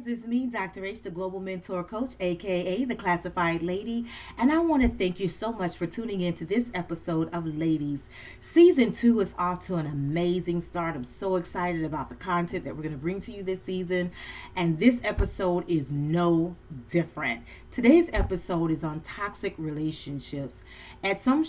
It's me, Dr. H, the Global Mentor Coach, aka the Classified Lady, and I want to thank you so much for tuning in to this episode of Ladies. Season 2 is off to an amazing start. I'm so excited about the content that we're going to bring to you this season, and this episode is no different. Today's episode is on toxic relationships. At some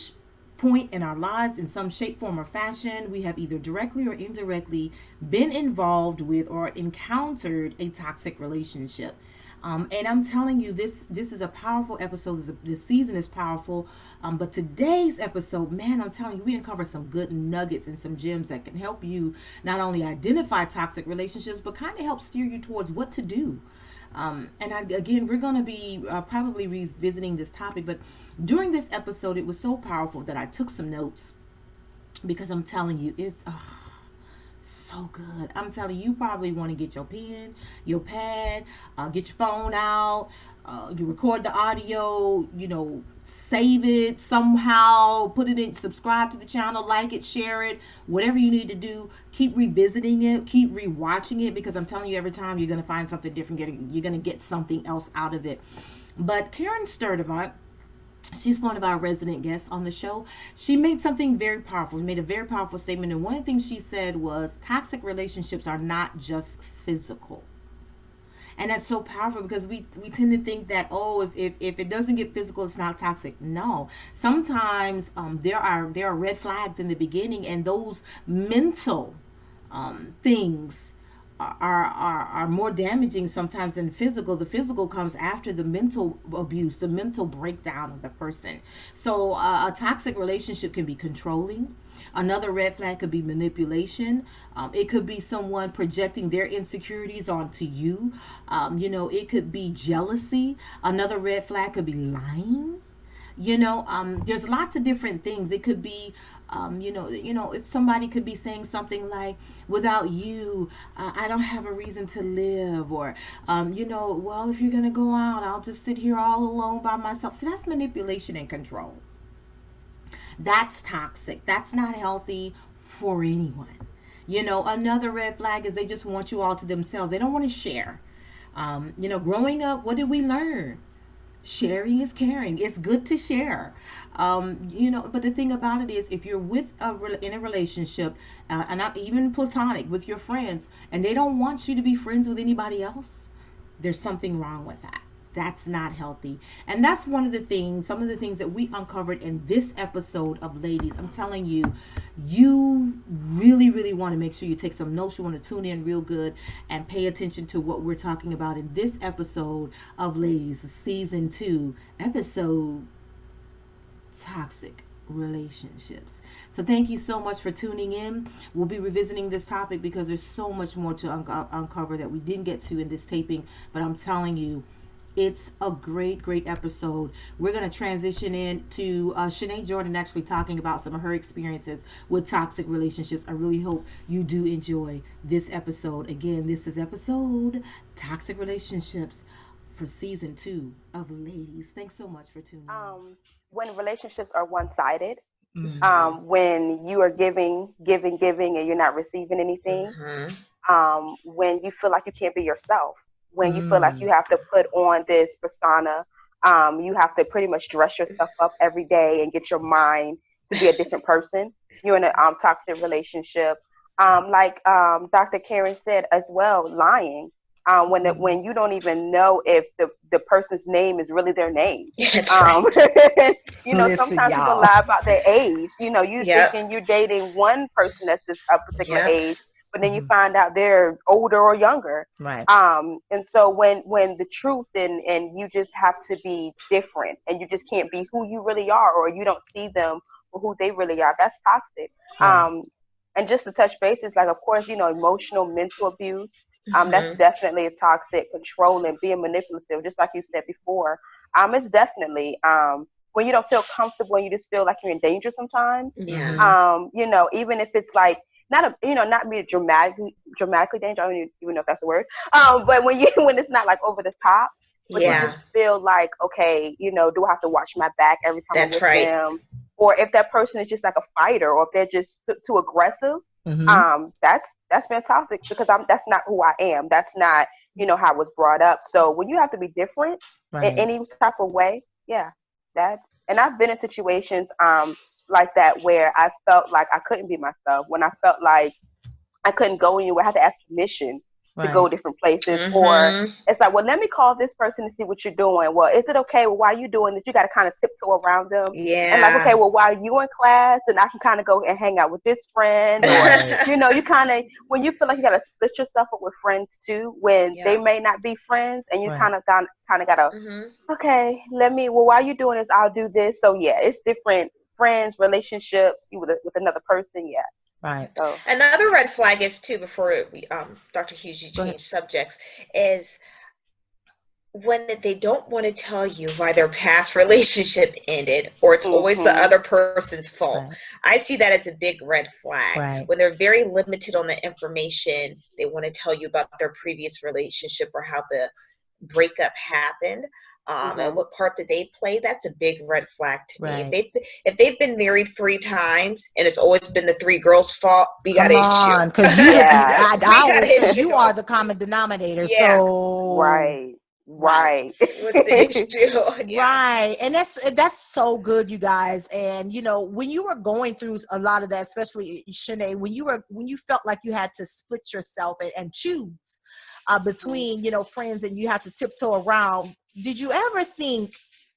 point in our lives, in some shape, form, or fashion, we have either directly or indirectly been involved with or encountered a toxic relationship. And I'm telling you, this is a powerful episode. This season is powerful. But today's episode, man, I'm telling you, we uncover some good nuggets and some gems that can help you not only identify toxic relationships, but kind of help steer you towards what to do. Again, we're going to be probably revisiting this topic, but during this episode, it was so powerful that I took some notes because I'm telling you, it's so good. I'm telling you, you probably want to get your pen, your pad, get your phone out, you record the audio, save it somehow, put it in, subscribe to the channel, like it, share it, whatever you need to do. Keep revisiting it, keep rewatching it, because I'm telling you, every time you're going to find something different, you're going to get something else out of it. But Karen Sturdivant, she's one of our resident guests on the show. She made something very powerful. She made a very powerful statement. And one of the things she said was toxic relationships are not just physical. And that's so powerful because we tend to think that, if it doesn't get physical, it's not toxic. No. Sometimes there are red flags in the beginning, and those mental things are more damaging sometimes than physical. The physical comes after the mental abuse, the mental breakdown of the person. So a toxic relationship can be controlling. Another red flag could be manipulation. It could be someone projecting their insecurities onto you. It could be jealousy. Another red flag could be lying. There's lots of different things. It could be, if somebody could be saying something like, without you, I don't have a reason to live. Or, well, if you're going to go out, I'll just sit here all alone by myself. So that's manipulation and control. That's toxic. That's not healthy for anyone. Another red flag is they just want you all to themselves. They don't want to share. Growing up, what did we learn? Sharing is caring. It's good to share. But the thing about it is, if you're in a relationship, and not even platonic, with your friends, and they don't want you to be friends with anybody else, there's something wrong with that. That's not healthy. And that's some of the things that we uncovered in this episode of Ladies. I'm telling you, you really, really want to make sure you take some notes. You want to tune in real good and pay attention to what we're talking about in this episode of Ladies, Season 2, episode Toxic Relationships. So thank you so much for tuning in. We'll be revisiting this topic because there's so much more to uncover that we didn't get to in this taping. But I'm telling you, it's a great, great episode. We're going to transition into Shanae Jordan actually talking about some of her experiences with toxic relationships. I really hope you do enjoy this episode. Again, this is episode Toxic Relationships for Season 2 of Ladies. Thanks so much for tuning in. When relationships are one-sided, Mm-hmm. when you are giving, and you're not receiving anything, Mhm. when you feel like you can't be yourself, when you feel like Mm. you have to put on this persona, you have to pretty much dress yourself up every day and get your mind to be a different person. You're in a toxic relationship. Like Dr. Karen said as well, lying. When you don't even know if the person's name is really their name. That's right. Um, Listen, sometimes people y'all. lie about their age. You Yep. thinking you're dating one person that's this a particular Yep. age, but then you Mhm. find out they're older or younger. Right. And so when the truth and you just have to be different, and you just can't be who you really are, or you don't see them for who they really are, that's toxic. Right. And just to touch bases, like, of course, emotional, mental abuse. That's Mhm. definitely a toxic, controlling, being manipulative, just like you said before. It's definitely when you don't feel comfortable and you just feel like you're in danger sometimes. Yeah. Mm-hmm. Even if it's like not be dramatically dangerous. I don't even know if that's a word. But when it's not like over the top, but you Yeah. just feel like, okay, do I have to watch my back every time I'm That's with right. them? Or if that person is just like a fighter, or if they're just too aggressive, Mm-hmm. that's been toxic, because that's not who I am. That's not you know, how it was brought up. So when you have to be different in Right. any type of way, yeah, that. And I've been in situations like that where I felt like I couldn't be myself. When I felt like I couldn't go anywhere, I had to ask permission to go Right. different places. Or Mm-hmm. it's like, well, let me call this person to see what you're doing. Well, is it okay? Well, why are you doing this? You got to kind of tiptoe around them. And like, okay, Yeah. well, while you in class, and I can kind of go and hang out with this friend. Or, Right. you know, you kind of, when you feel like you got to split yourself up with friends too, when they Yeah. may not be friends, and you Right. kind of got to, Mm-hmm. okay, well, while you're doing this, I'll do this. So yeah, it's different friends, relationships with another person. Yeah. Right. So Another red flag is too, before we, Dr. Hughes, you Go ahead. change subjects, is when they don't want to tell you why their past relationship ended, or it's always the mhm. other person's fault. Right. I see that as a big red flag. Right. When they're very limited on the information, they want to tell you about their previous relationship or how the breakup happened, and what part did they play. That's a big red flag to me. Right. If they've been married 3 times and it's always been the 3 girls' fault, we got Come an issue. on, because Yeah. I We got always an say issue. you are the common denominator. Yeah. So Right. Right. What's the issue? Yeah. Right. And that's so good, you guys. And you know, when you were going through a lot of that, especially Shanae, when you felt like you had to split yourself and choose between, you know, friends, and you have to tiptoe around, did you ever think,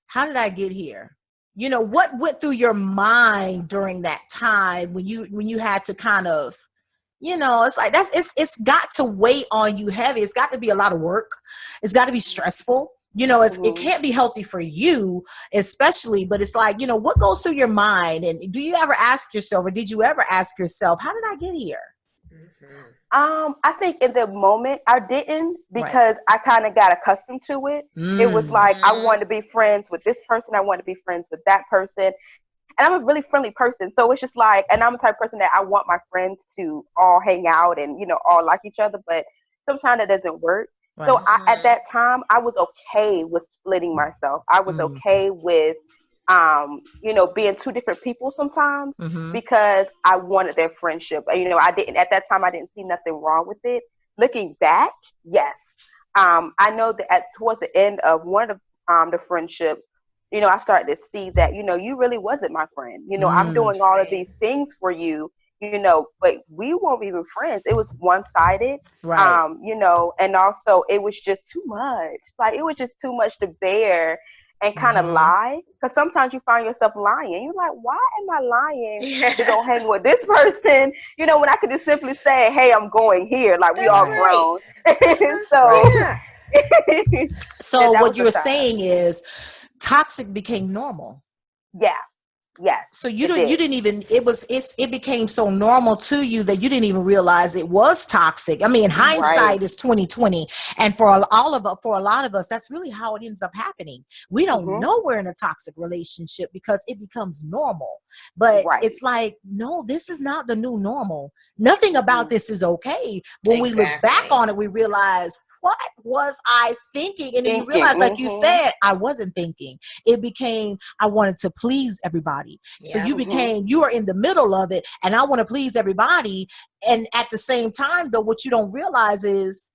how did I get here? You know, what went through your mind during that time when you had to kind of, you know, it's like it's got to weigh on you heavy. It's got to be a lot of work. It's got to be stressful. You know, it can't be healthy for you, especially, but it's like, you know, what goes through your mind? And do you ever ask yourself, or did you ever ask yourself, how did I get here? Mm-hmm. I think in the moment I didn't, because I kind of got accustomed to it. It was like I wanted to be friends with this person. I wanted to be friends with that person. And I'm a really friendly person. So it's just like, and I'm the type of person that I want my friends to all hang out and, you know, all like each other. But sometimes it doesn't work. Right. So at that time, I was okay with splitting myself. I was okay with, you know, being 2 different people sometimes, because I wanted their friendship. You know, at that time, I didn't see nothing wrong with it. Looking back, yes. I know that towards the end of one of the friendships, you know, I started to see that, you know, you really wasn't my friend. You know, I'm doing all of these things for you, you know, but we weren't even friends. It was one-sided, Right. you know, and also it was just too much. Like, it was just too much to bear and kind of lie. Because sometimes you find yourself lying. You're like, why am I lying to go hang with this person? You know, when I could just simply say, hey, I'm going here. Like, we all grown. So, Yeah. So that what was you're the time. saying is toxic became normal. Yeah. Yes. So you didn't even, it became so normal to you that you didn't even realize it was toxic. I mean, hindsight is 2020. And for a lot of us, that's really how it ends up happening. We don't know we're in a toxic relationship because it becomes normal. But it's like, no, this is not the new normal. Nothing about this is okay. When we look back on it, we realize, what was I thinking? And then you realize, like you said, I wasn't thinking. It became, I wanted to please everybody. So you are in the middle of it, and I want to please everybody. And at the same time, though, what you don't realize is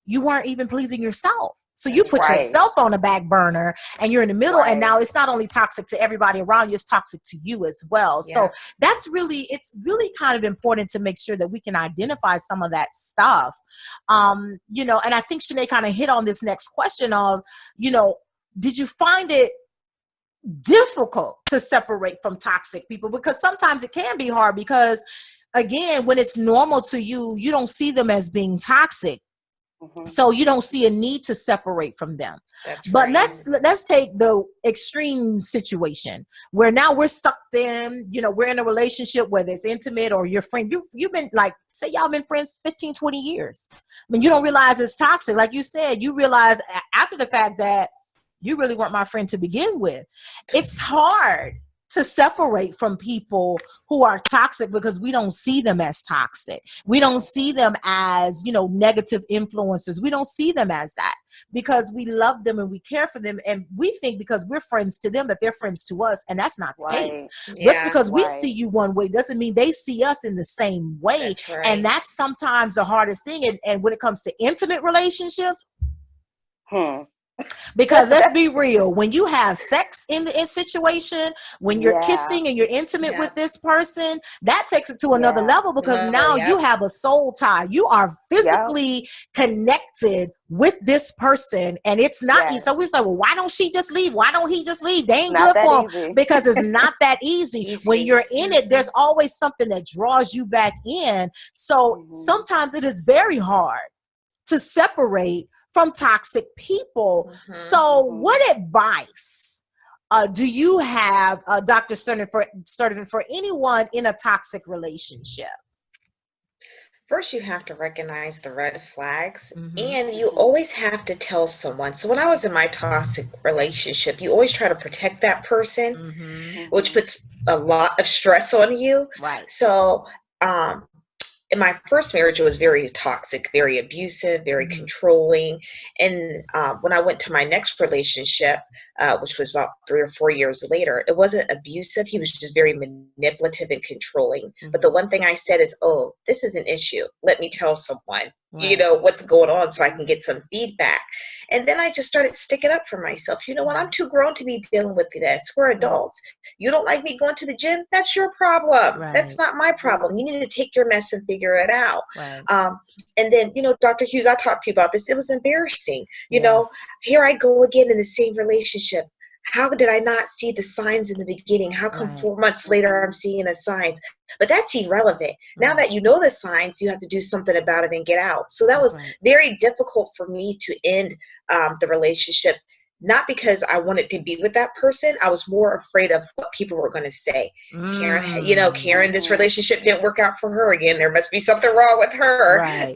you weren't even pleasing yourself. So you put yourself on the back burner, and you're in the middle. And now it's not only toxic to everybody around you, it's toxic to you as well. So it's really kind of important to make sure that we can identify some of that stuff. You know, and I think Shanae kind of hit on this next question of, you know, did you find it difficult to separate from toxic people? Because sometimes it can be hard, because again, when it's normal to you, you don't see them as being toxic. So you don't see a need to separate from them. But let's take the extreme situation where now we're sucked in, you know, we're in a relationship, whether it's intimate or your friend, you've been, like, say y'all been friends 15, 20 years. I mean, you don't realize it's toxic. Like you said, you realize after the fact that you really weren't my friend to begin with. It's hard to separate from people who are toxic because we don't see them as toxic. We don't see them as, negative influences. We don't see them as that because we love them and we care for them. And we think because we're friends to them that they're friends to us. And that's not the case. Just because we see you one way doesn't mean they see us in the same way. That's right. And that's sometimes the hardest thing. And when it comes to intimate relationships, because let's be real, when you have sex in the situation, when you're kissing and you're intimate with this person, that takes it to another level because now you have a soul tie. You are physically connected with this person, and it's not easy. So we say, well, why don't she just leave? Why don't he just leave? They ain't good for him because it's not that easy. When you're in it, there's always something that draws you back in. So sometimes it is very hard to separate from toxic people. So what advice do you have, Dr. Sturdivant, for anyone in a toxic relationship? First, you have to recognize the red flags, and you always have to tell someone. So when I was in my toxic relationship, you always try to protect that person, which puts a lot of stress on you. Right. So in my first marriage, it was very toxic, very abusive, very controlling. And when I went to my next relationship, which was about 3 or 4 years later, it wasn't abusive. He was just very manipulative and controlling. But the one thing I said is, oh, this is an issue. Let me tell someone, what's going on so I can get some feedback. And then I just started sticking up for myself. You know what? I'm too grown to be dealing with this. We're adults. You don't like me going to the gym? That's your problem. That's not my problem. You need to take your mess and figure it out. And then, Dr. Hughes, I talked to you about this. It was embarrassing. You know, here I go again in the same relationship. How did I not see the signs in the beginning? How come 4 months later I'm seeing the signs? But that's irrelevant. Now that you know the signs, you have to do something about it and get out. So that was very difficult for me to end the relationship, not because I wanted to be with that person. I was more afraid of what people were going to say. Karen, this relationship didn't work out for her again. There must be something wrong with her.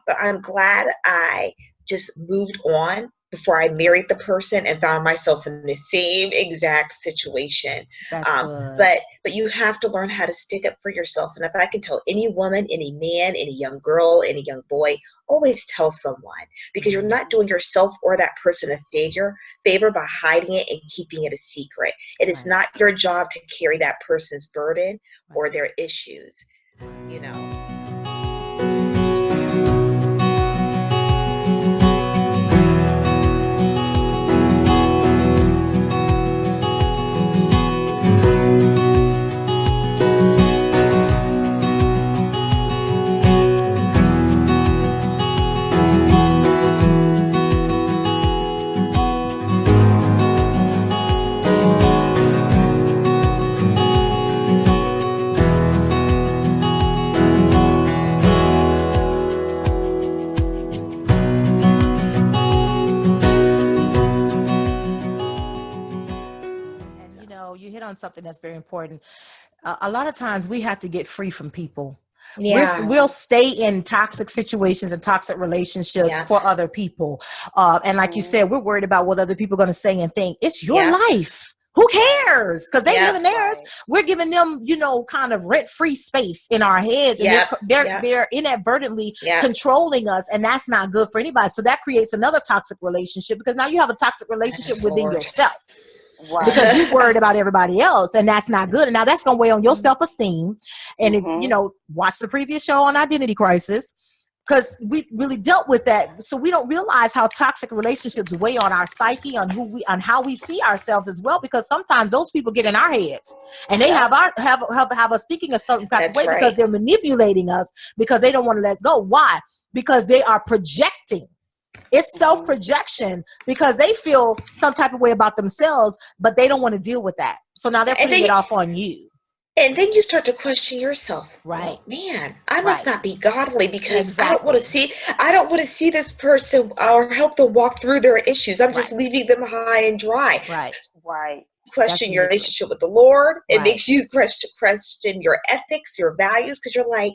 But I'm glad I just moved on before I married the person and found myself in the same exact situation. But you have to learn how to stick up for yourself. And if I can tell any woman, any man, any young girl, any young boy, always tell someone, because you're not doing yourself or that person a favor by hiding it and keeping it a secret. It is not your job to carry that person's burden or their issues, something that's very important. A lot of times we have to get free from people. We'll stay in toxic situations and toxic relationships for other people. And like you said, we're worried about what other people are going to say and think. It's your life. Who cares? Because they live in theirs. We're giving them, kind of rent-free space in our heads. And they're inadvertently controlling us. And that's not good for anybody. So that creates another toxic relationship, because now you have a toxic relationship within yourself. Because you're worried about everybody else, and that's not good. And now that's going to weigh on your self-esteem. And if, watch the previous show on identity crisis, because we really dealt with that. So we don't realize how toxic relationships weigh on our psyche, on how we see ourselves as well. Because sometimes those people get in our heads, and they have us thinking a certain kind of way because they're manipulating us, because they don't want to let go. Why? Because they are projecting. It's self-projection, because they feel some type of way about themselves, but they don't want to deal with that. So now they're putting it off on you. And then you start to question yourself. Right. Oh, man, I must not be godly, because I don't want to see this person or help them walk through their issues. I'm just leaving them high and dry. Right. Question your relationship with the Lord. It makes you question your ethics, your values, because you're like,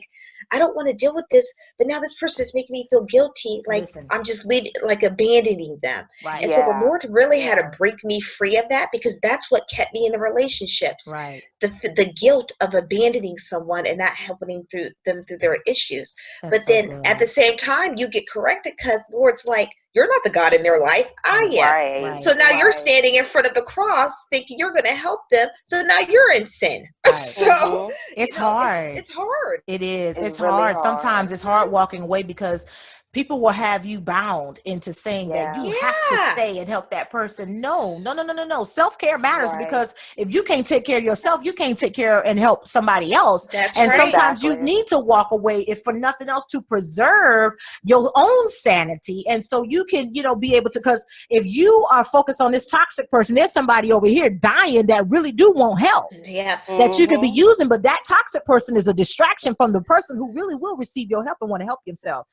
I don't want to deal with this, but now this person is making me feel guilty, like Listen. I'm just leaving, like abandoning them. Right. And so the Yeah. Lord really had Yeah. to break me free of that, because that's what kept me in the relationships. Right. The guilt of abandoning someone and not helping them through their issues. That's But so then at the good. same time, you get corrected, because the Lord's like, you're not the God in their life. I Right. am. Right. Right. So now you're Right. standing in front of the cross thinking you're going to help them. So now you're in sin. Right. So, Mhm. It's you know, hard. it's hard. It is. It's It's really hard. hard. Sometimes it's hard walking away because people will have you bound into saying that Yeah. you have to Yeah. stay and help that person. No, no, no, no, no, no. Self-care matters Right. because if you can't take care of yourself, you can't take care and help somebody else. That's And right. sometimes you Exactly. need to walk away, if for nothing else, to preserve your own sanity. And so you can, be able to, because if you are focused on this toxic person, there's somebody over here dying that really do want help Yeah. that you could be Mhm. using, but that toxic person is a distraction from the person who really will receive your help and want to help himself.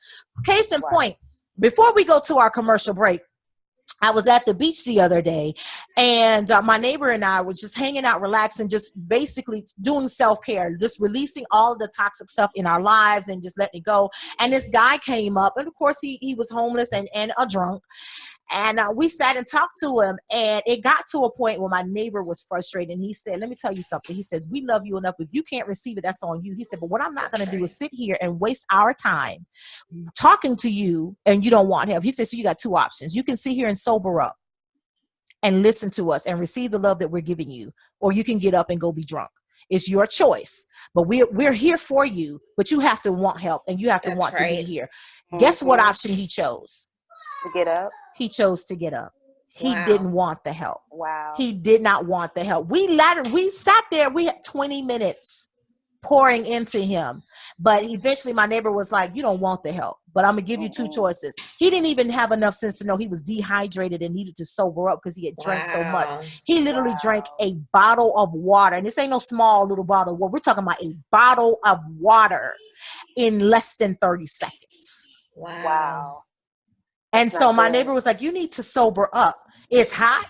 Case in Right. point, before we go to our commercial break, I was at the beach the other day, and my neighbor and I were just hanging out, relaxing, just basically doing self-care, just releasing all the toxic stuff in our lives and just letting it go. And this guy came up, and of course he was homeless and a drunk. And we sat and talked to him, and it got to a point where my neighbor was frustrated. And he said, let me tell you something. He said, we love you enough. If you can't receive it, that's on you. He said, but what I'm not going to do is sit here and waste our time talking to you and you don't want help. He said, so you got two options. You can sit here and sober up and listen to us and receive the love that we're giving you, or you can get up and go be drunk. It's your choice, but we're here for you, but you have to want help and you have to That's want to be right. here. Guess what Mhm. option he chose? To get up. He chose to get up. He Wow. didn't want the help. Wow. He did not want the help. We sat there, we had 20 minutes pouring into him. But eventually my neighbor was like, you don't want the help, but I'm going to give you two choices. He didn't even have enough sense to know he was dehydrated and needed to sober up because he had drank so much. Wow. He literally drank a bottle of water. And this ain't no small little bottle. Well, we're talking about a bottle of water in less than 30 seconds. Wow. Wow. And That's so not my good. neighbor was like, you need to sober up. It's hot.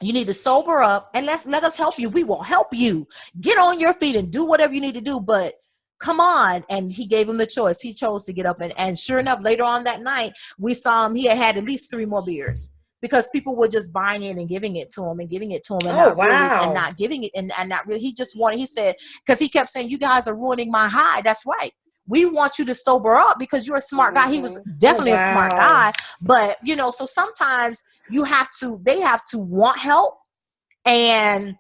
You need to sober up and let us help you. We will help you. Get on your feet and do whatever you need to do. But come on. And he gave him the choice. He chose to get up. And sure enough, later on that night, we saw him. He had at least 3 more beers because people were just buying in and giving it to him and giving it to him and Oh, not really, and wow. not giving it and not really. He just wanted, he said, because he kept saying, you guys are ruining my high. That's right. We want you to sober up because you're a smart guy. He was definitely a smart wow. guy. But, so sometimes they have to want help. And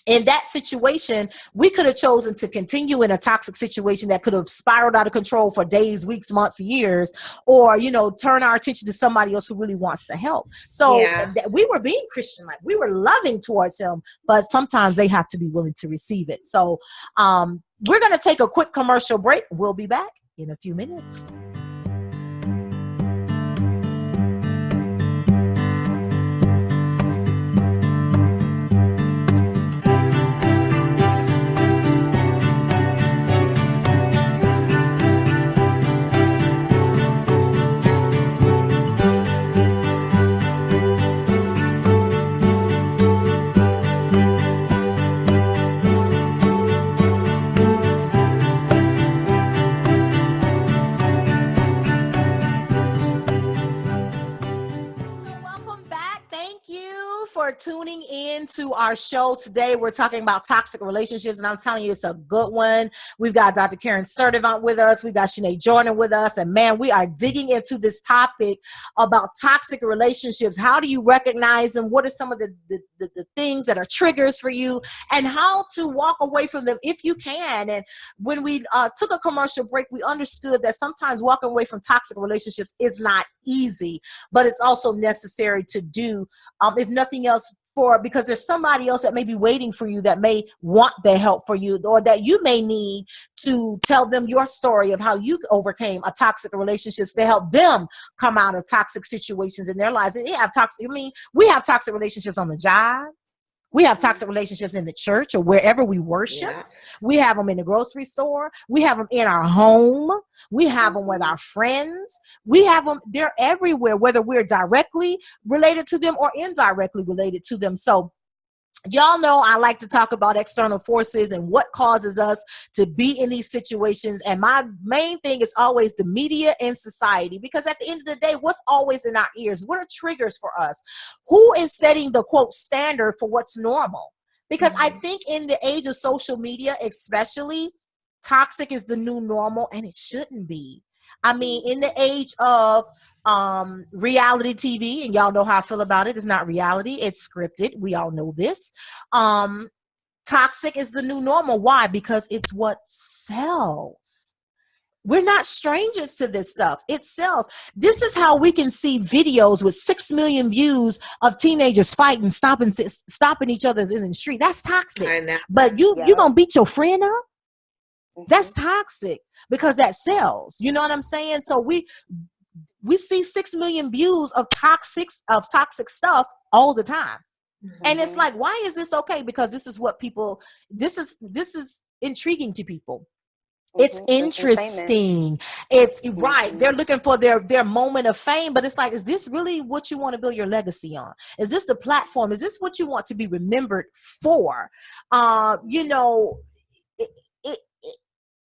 in that situation, we could have chosen to continue in a toxic situation that could have spiraled out of control for days, weeks, months, years, or, turn our attention to somebody else who really wants to help. So Yeah. we were being Christian, like we were loving towards him, but sometimes they have to be willing to receive it. So we're going to take a quick commercial break. We'll be back in a few minutes. For tuning in to our show today. We're talking about toxic relationships, and I'm telling you, it's a good one. We've got Dr. Karen Sturdivant with us. We've got Sinead Jordan with us, and man, we are digging into this topic about toxic relationships. How do you recognize them? What are some of the things that are triggers for you, and how to walk away from them if you can? And when we took a commercial break, we understood that sometimes walking away from toxic relationships is not easy, but it's also necessary to do, if nothing else, because there's somebody else that may be waiting for you that may want their help for you, or that you may need to tell them your story of how you overcame a toxic relationships to help them come out of toxic situations in their lives. And we have toxic relationships on the job. We have toxic relationships in the church or wherever we worship. Yeah. We have them in the grocery store. We have them in our home. We have them with our friends. We have them, they're everywhere, whether we're directly related to them or indirectly related to them. So y'all know I like to talk about external forces and what causes us to be in these situations. And my main thing is always the media and society, because at the end of the day, what's always in our ears? What are triggers for us? Who is setting the quote standard for what's normal? Because I think in the age of social media, especially, toxic is the new normal, and it shouldn't be. I mean, in the age of reality TV, and y'all know how I feel about it, it's not reality, it's scripted. We all know this. Toxic is the new normal. Why? Because it's what sells. We're not strangers to this stuff. It sells. This is how we can see videos with 6 million views of teenagers fighting, stopping each other in the street. That's toxic. But you gonna beat your friend up? That's toxic, because that sells. You know what I'm saying? So we see 6 million views of toxic stuff all the time. And it's like, why is this okay? Because this is what people, this is intriguing to people. It's interesting. It's right. They're looking for their moment of fame, but it's like, is this really what you want to build your legacy on? Is this the platform? Is this what you want to be remembered for? You know,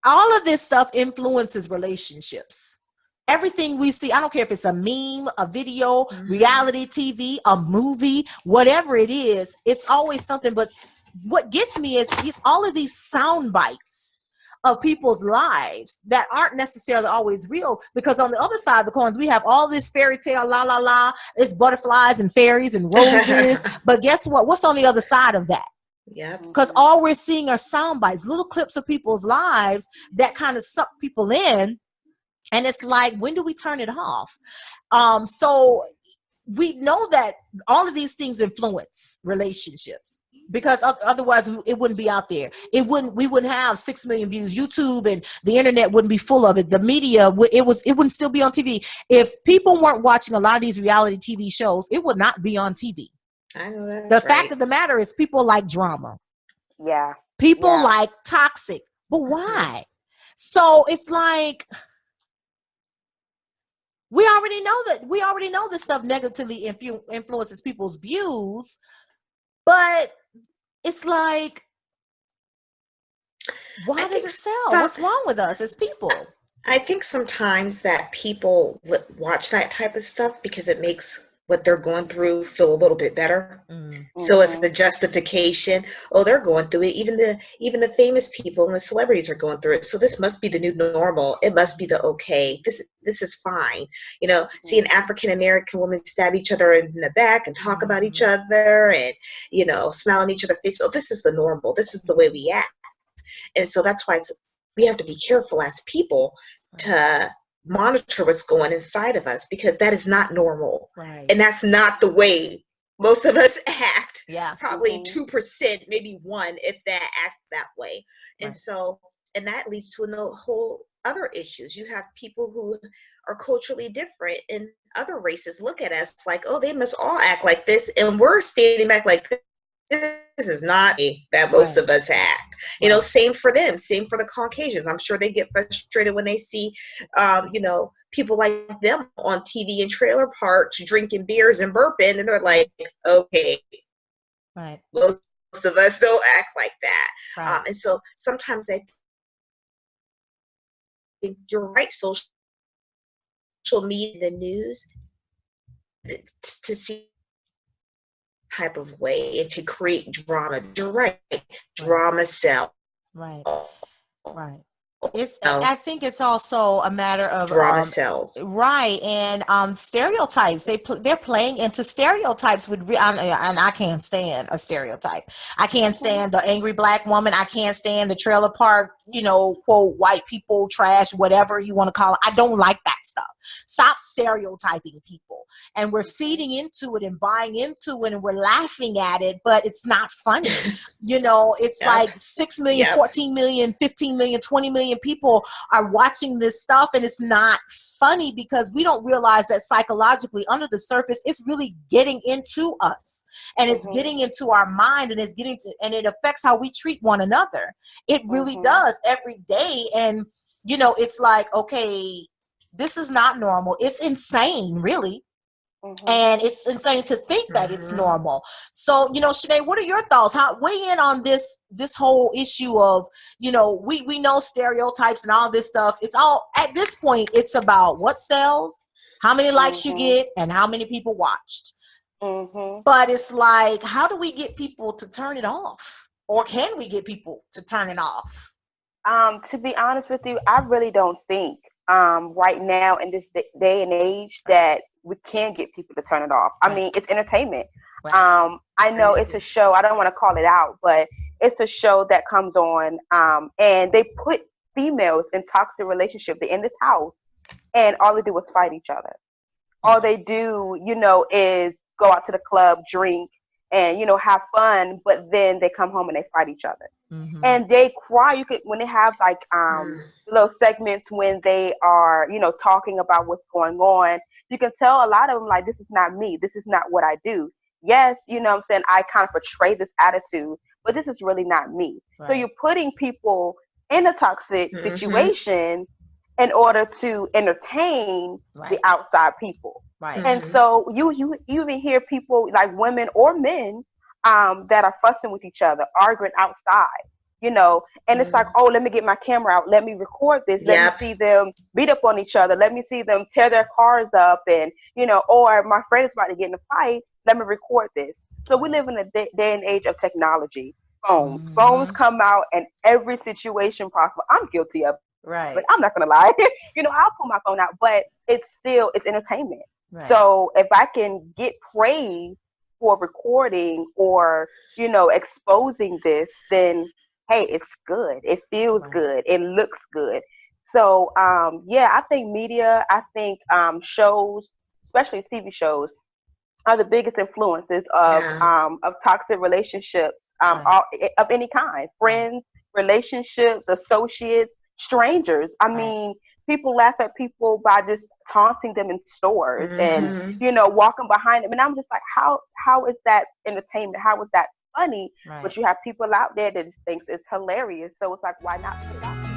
all of this stuff influences relationships. Everything we see, I don't care if it's a meme, a video, reality TV, a movie, whatever it is, it's always something. But what gets me is it's all of these sound bites of people's lives that aren't necessarily always real, because on the other side of the coins, we have all this fairy tale, la, la, la, it's butterflies and fairies and roses. But guess what? What's on the other side of that? Yeah. Because all we're seeing are sound bites, little clips of people's lives that kind of suck people in. And it's like, when do we turn it off? So we know that all of these things influence relationships, because otherwise it wouldn't be out there. We wouldn't have 6 million views. YouTube and the internet wouldn't be full of it. The media, it wouldn't still be on TV. If people weren't watching a lot of these reality TV shows, it would not be on TV. I know that. The fact of the matter is, people like drama. Yeah. People like toxic. But why? So it's like, we already know this stuff negatively influences people's views, but it's like, why does it sell? What's wrong with us as people? I think sometimes that people watch that type of stuff because it makes what they're going through feel a little bit better. So it's the justification. Oh, they're going through it. Even the famous people and the celebrities are going through it. So this must be the new normal. It must be the okay. This is fine. You know, see an African American woman stab each other in the back and talk about each other and, you know, smile on each other's face. Oh, this is the normal. This is the way we act. And so that's why we have to be careful as people to monitor what's going inside of us, because that is not normal. Right. And that's not the way most of us act. Yeah. Probably 2%, maybe 1, if that, act that way. And so, and that leads to a whole other issues. You have people who are culturally different, and other races look at us like, oh, they must all act like this, and we're standing back like, this is not that most of us act. You know, same for them, same for the Caucasians. I'm sure they get frustrated when they see, you know, people like them on TV in trailer parks drinking beers and burping, and they're like, okay, most of us don't act like that. And so sometimes I think you're right, social media, the news, to see type of way and to create drama. You're right. Drama sells. Right. I think it's also a matter of drama sells. Right. And stereotypes. They're playing into stereotypes and I can't stand a stereotype. I can't stand the angry black woman. I can't stand the trailer park, you know, quote, white people, trash, whatever you want to call it. I don't like that stuff. Stop stereotyping people. And we're feeding into it and buying into it and we're laughing at it, but it's not funny. You know, it's like 6 million, 14 million, 15 million, 20 million people are watching this stuff, and it's not funny because we don't realize that psychologically under the surface, it's really getting into us, and it's getting into our mind, and and it affects how we treat one another. It really does every day. And, you know, it's like, okay, this is not normal. It's insane, really. Mhm. And it's insane to think that it's Mhm. normal. So, Shanae, what are your thoughts? How weigh in on this whole issue of, we know stereotypes and all this stuff. It's all at this point, it's about what sells, how many likes you Mhm. get, and how many people watched. Mhm. But it's like, how do we get people to turn it off? Or can we get people to turn it off? To be honest with you, I really don't think right now in this day and age Right. that we can get people to turn it off. I Right. mean, it's entertainment. Right. I know it's a show. I don't want to call it out, but it's a show that comes on, and they put females in toxic relationships. They're in this house, and all they do is fight each other. All they do, is go out to the club, drink, and have fun. But then they come home and they fight each other, Mm-hmm. and they cry. You could when they have like little segments when they are talking about what's going on. You can tell a lot of them like, this is not me. This is not what I do. Yes, what I'm saying, I kind of portray this attitude, but this is really not me. So Right. you're putting people in a toxic Mhm. situation in order to entertain the Right. outside people. Right. And Mhm. so you even hear people like women or men that are fussing with each other, arguing outside. And it's like, Mhm. oh, let me get my camera out, let me record this, let me Yep. see them beat up on each other, let me see them tear their cars up, and or my friend is about to get in a fight, let me record this. So we Right. live in a day and age of technology. Phones Mm-hmm. come out in every situation possible. I'm guilty of it. I'm not Right. gonna lie. I'll pull my phone out, but it's entertainment. Right. So if I can get praise for recording or exposing this, then hey, it's good. It feels Right. good. It looks good. So yeah, I think media, I think shows, especially TV shows, are the biggest influences Yeah. of toxic relationships, Right. of any kind, Right. friends, relationships, associates, strangers. I Right. mean, people laugh at people by just taunting them in stores and Right. Mhm. walking behind them, and I'm just like, how is that entertainment? How is that funny? But Right. you have people out there that just thinks it's hilarious, so it's like, why not put it out there?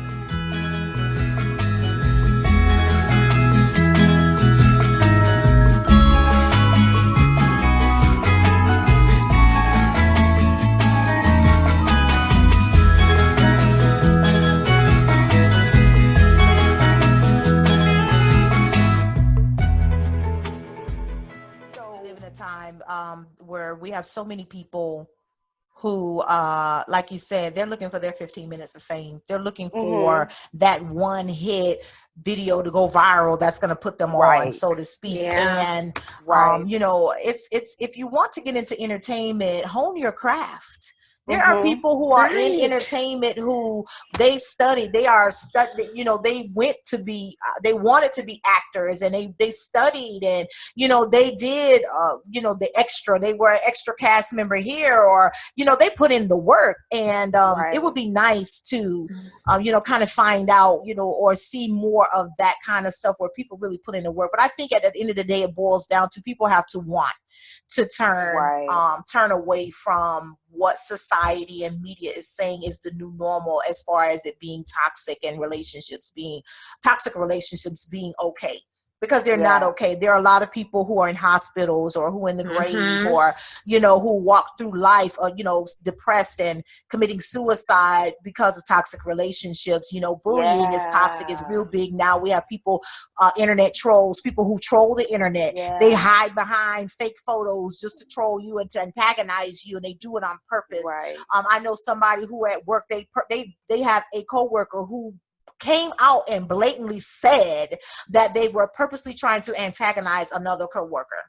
We live So in a time where we have so many people who, like you said, they're looking for their 15 minutes of fame. They're looking for mhm. that one hit video to go viral that's going to put them on, Right, so to speak. Yeah. And, right. it's if you want to get into entertainment, hone your craft. There are Mhm. people who are in Right. entertainment who they went to be, they wanted to be actors, and they studied, and, they did, the extra, they were an extra cast member here, or, they put in the work. And it would Right. be nice to, kind of find out, or see more of that kind of stuff where people really put in the work. But I think at the end of the day, it boils down to people have to want to Right. turn away from what society and media is saying is the new normal, as far as it being toxic, and toxic relationships being okay, because they're not Yeah. okay. There are a lot of people who are in hospitals, or who are in the grave, Mhm. or, who walk through life, depressed and committing suicide because of toxic relationships. Bullying is toxic, is real Yeah. big now. We have people, internet trolls, people who troll the internet. They Yeah. hide behind fake photos just to troll you and to antagonize you, and they do it on purpose. Right. I know somebody who at work, they have a coworker who came out and blatantly said that they were purposely trying to antagonize another coworker.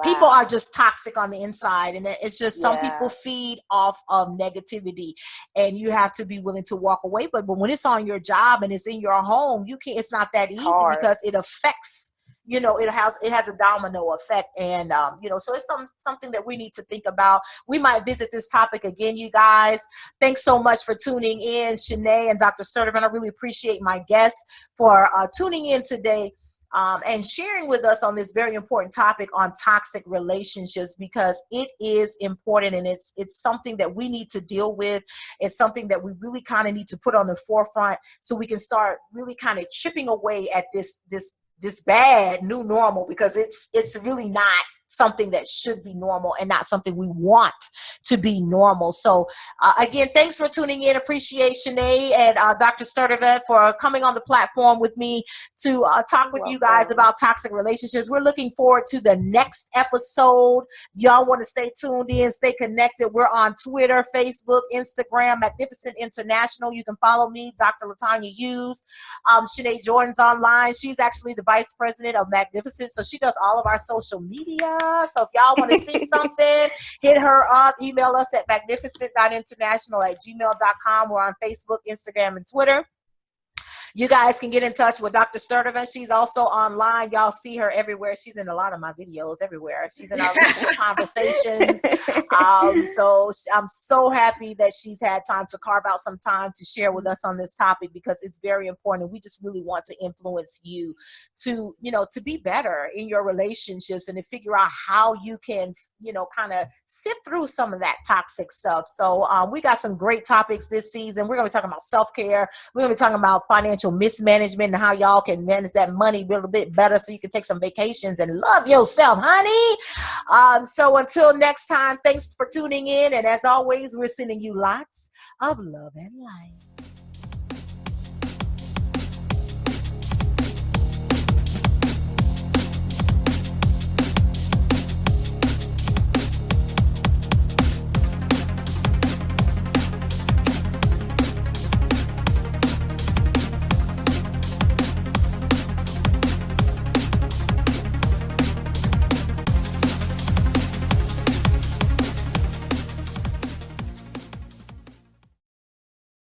People are Wow. just toxic on the inside, and it's just, some people Yeah. feed off of negativity, and you have to be willing to walk away. But when it's on your job and it's in your home, you can't, it's not that It's easy, hard. because it affects, it has a domino effect. And so it's something that we need to think about. We might visit this topic again, you guys. Thanks so much for tuning in, Shanae and Dr. Sturdivant. I really appreciate my guests for tuning in today, and sharing with us on this very important topic on toxic relationships, because it is important, and it's something that we need to deal with. It's something that we really kind of need to put on the forefront, so we can start really kind of chipping away at this this bad new normal, because it's really not something that should be normal and not something we want to be normal. So again, thanks for tuning in. Appreciate Shanae and Dr. Sturdivant for coming on the platform with me to talk with you guys about toxic relationships. We're looking forward to the next episode. Y'all want to stay tuned in, stay connected. We're on Twitter, Facebook, Instagram, Magnificent International. You can follow me, Dr. Latanya Hughes. Shanae Jordan's online. She's actually the vice president of Magnificent, so she does all of our social media. So if y'all want to see something, hit her up. Email us at magnificent.international@gmail.com. We're on Facebook, Instagram, and Twitter. You guys can get in touch with Dr. Sturdivant. She's also online. Y'all see her everywhere. She's in a lot of my videos everywhere. She's in our leadership conversations. So I'm so happy that she's had time to carve out some time to share with us on this topic, because it's very important. We just really want to influence you to, to be better in your relationships and to figure out how you can, kind of sift through some of that toxic stuff. So we got some great topics this season. We're going to be talking about self-care. We're going to be talking about financial mismanagement and how y'all can manage that money a little bit better so you can take some vacations and love yourself, honey. So until next time, thanks for tuning in. And as always, we're sending you lots of love and light.